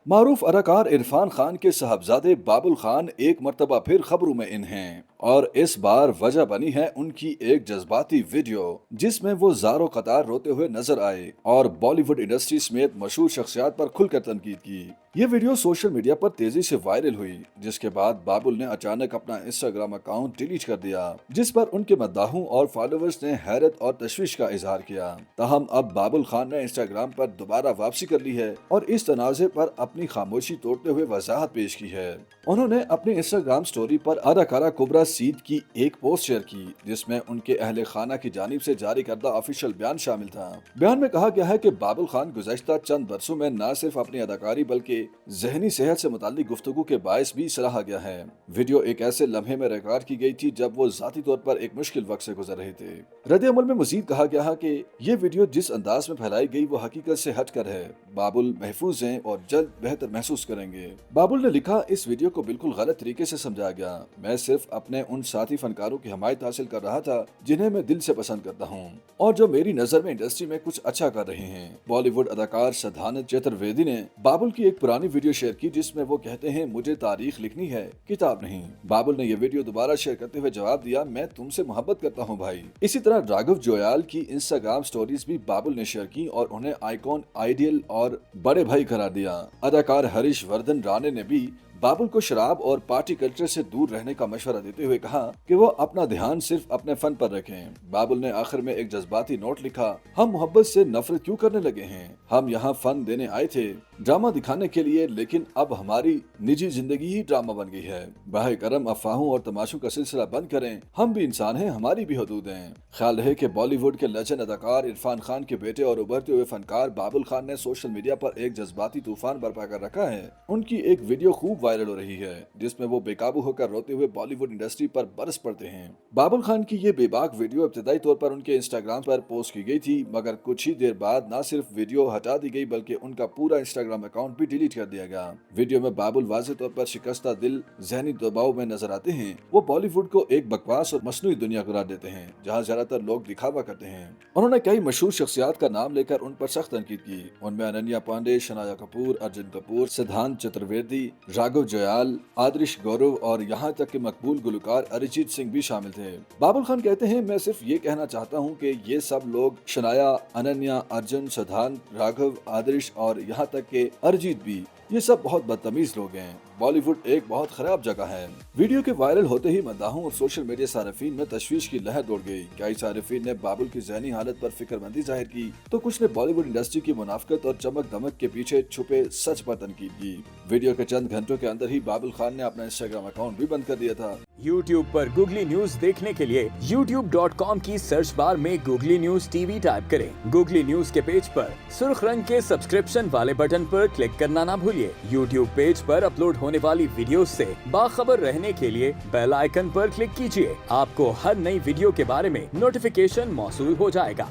मारूफ अदाकार इरफान खान के साहबजादे बाबुल खान एक मर्तबा फिर खबरों में इन हैं और इस बार वजह बनी है उनकी एक जज्बाती वीडियो जिसमें वो ज़ारो कतार रोते हुए नजर आए और बॉलीवुड इंडस्ट्री समेत मशहूर शख्सियात पर खुलकर तनकीद की। ये वीडियो सोशल मीडिया पर तेजी से वायरल हुई जिसके बाद बाबुल ने अचानक अपना इंस्टाग्राम अकाउंट डिलीट कर दिया, जिस पर उनके मद्दाहों और फॉलोअर्स ने हैरत और तशवीश का इजहार किया। ताहम अब बाबुल खान ने इंस्टाग्राम पर दोबारा वापसी कर ली है और इस तनाज़े पर अपनी खामोशी तोड़ते हुए वजाहत पेश की है। उन्होंने अपनी इंस्टाग्राम स्टोरी पर अदाकारा कुबरा सीद की एक पोस्ट शेयर की जिसमें उनके अहले खाना की जानिब से जारी करदा ऑफिशियल बयान शामिल था। बयान में कहा गया है कि बाबुल खान गुज़श्ता चंद बरसों में न सिर्फ अपनी अदाकारी बल्कि जहनी सेहत से मुताल्लिक गुफ्तगू के बायस भी सराहा गया है। वीडियो एक ऐसे लम्हे में रिकॉर्ड की गई थी जब वो जाती तौर पर एक मुश्किल वक्त से गुजर रहे थे। रद्द अमल में मजीद कहा गया है कि ये वीडियो जिस अंदाज में फैलाई गई वो हकीकत से हटकर है। बाबुल महफूज हैं और जल्द बेहतर महसूस करेंगे। बाबुल ने लिखा, इस वीडियो को बिल्कुल गलत तरीके से समझा गया। मैं सिर्फ अपने उन साथी फनकारों की हमायत हासिल कर रहा था जिन्हें मैं दिल से पसंद करता हूँ और जो मेरी नजर में इंडस्ट्री में कुछ अच्छा कर रहे हैं। बॉलीवुड अदाकार सिद्धांत चतुर्वेदी ने बाबुल की एक पुरानी वीडियो शेयर की जिसमें वो कहते हैं, मुझे तारीख लिखनी है, किताब नहीं। बाबुल ने यह वीडियो दोबारा शेयर करते हुए जवाब दिया, मैं तुमसे मोहब्बत करता हूँ भाई। इसी तरह राघव जोयाल की इंस्टाग्राम स्टोरीज भी बाबुल ने शेयर की और उन्हें आइकॉन, आइडियल और बड़े भाई करार दिया। अदाकार हरीश वर्धन राणे ने भी बाबुल को शराब और पार्टी कल्चर से दूर रहने का मशवरा देते हुए कहा कि वो अपना ध्यान सिर्फ अपने फन पर रखें। बाबुल ने आखिर में एक जज्बाती नोट लिखा, हम मोहब्बत से नफरत क्यों करने लगे हैं? हम यहाँ फन देने आए थे, ड्रामा दिखाने के लिए, लेकिन अब हमारी निजी जिंदगी ही ड्रामा बन गई है। बाहे करम अफवाहों और तमाशों का सिलसिला बंद करें, हम भी इंसान हैं, हमारी भी हदूद हैं। ख्याल रहे कि बॉलीवुड के लेजेंड अदाकार इरफान खान के बेटे और उभरते हुए फनकार बाबुल खान ने सोशल मीडिया पर एक जज्बाती तूफान बर्पा कर रखा है। उनकी एक वीडियो खूब वायरल हो रही है जिसमें वो बेकाबू होकर रोते हुए बॉलीवुड इंडस्ट्री पर बरस पड़ते हैं। बाबुल खान की ये बेबाक वीडियो इब्तिदाई तौर पर उनके इंस्टाग्राम पर पोस्ट की गई थी, मगर कुछ ही देर बाद न सिर्फ वीडियो हटा दी गई बल्कि उनका पूरा इंस्टाग्राम अकाउंट भी डिलीट कर दिया गया। वीडियो में बाबुल वाज़ेह तौर पर शिकस्ता दिल, जहनी दबाव में नजर आते हैं। वो बॉलीवुड को एक बकवास और मसनूई दुनिया करार देते हैं जहाँ ज्यादातर लोग दिखावा करते हैं। उन्होंने कई मशहूर शख्सियात का नाम लेकर उन पर सख्त तनकीद की। उनमें अनन्या पांडे, शनाया कपूर, अर्जुन कपूर, सिद्धांत चतुर्वेदी, राघव जोयाल, आदर्श गौरव और यहाँ तक कि मकबूल गुलकार अरिजीत सिंह भी शामिल थे। बाबुल खान कहते हैं, मैं सिर्फ ये कहना चाहता हूँ कि ये सब लोग, शनाया, अनन्या, अर्जुन, सिद्धांत, राघव, आदर्श और यहाँ तक के अरिजीत भी, ये सब बहुत बदतमीज लोग हैं। बॉलीवुड एक बहुत खराब जगह है। वीडियो के वायरल होते ही मद्दाहों और सोशल मीडिया सारिफीन में तशवीश की लहर दौड़ गई। कई सारिफीन ने बाबुल की जहनी हालत पर फिक्रमंदी जाहिर की तो कुछ ने बॉलीवुड इंडस्ट्री की मुनाफकत और चमक दमक के पीछे छुपे सच पर तनकीद की। वीडियो के चंद घंटों के अंदर ही बाबुल खान ने अपना इंस्टाग्राम अकाउंट भी बंद कर दिया था। YouTube पर गूगली न्यूज देखने के लिए youtube.com की सर्च बार में गूगली न्यूज टीवी टाइप करें। गूगली न्यूज के पेज पर सुर्ख रंग के सब्सक्रिप्शन वाले बटन पर क्लिक करना ना भूलिए। YouTube पेज पर अपलोड होने वाली वीडियोस से बाखबर रहने के लिए बेल आइकन पर क्लिक कीजिए। आपको हर नई वीडियो के बारे में नोटिफिकेशन मौसूल हो जाएगा।